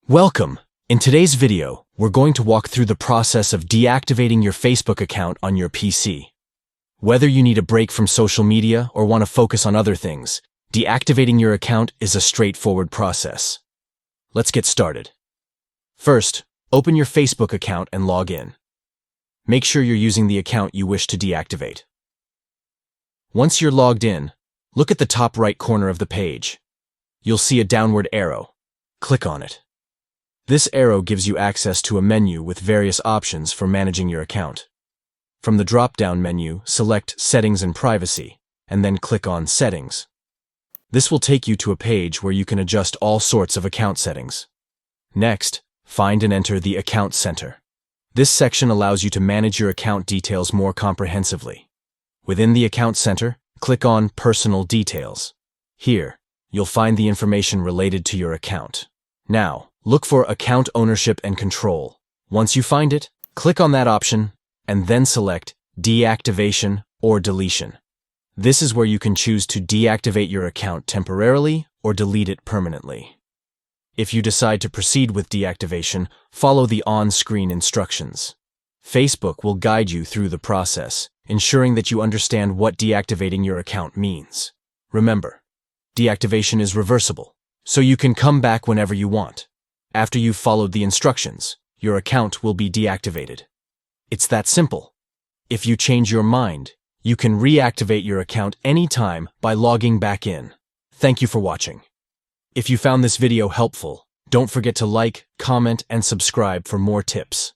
Welcome! In today's video, we're going to walk through the process of deactivating your Facebook account on your PC. Whether you need a break from social media or want to focus on other things, deactivating your account is a straightforward process. Let's get started. First, open your Facebook account and log in. Make sure you're using the account you wish to deactivate. Once you're logged in, look at the top right corner of the page. You'll see a downward arrow. Click on it. This arrow gives you access to a menu with various options for managing your account. From the drop-down menu, select Settings and Privacy, and then click on Settings. This will take you to a page where you can adjust all sorts of account settings. Next, find and enter the Account Center. This section allows you to manage your account details more comprehensively. Within the Account Center, click on Personal Details. Here, you'll find the information related to your account. Now, look for Account Ownership and Control. Once you find it, click on that option and then select Deactivation or Deletion. This is where you can choose to deactivate your account temporarily or delete it permanently. If you decide to proceed with deactivation, follow the on-screen instructions. Facebook will guide you through the process, ensuring that you understand what deactivating your account means. Remember, deactivation is reversible, so you can come back whenever you want. After you've followed the instructions, your account will be deactivated. It's that simple. If you change your mind, you can reactivate your account anytime by logging back in. Thank you for watching. If you found this video helpful, don't forget to like, comment, and subscribe for more tips.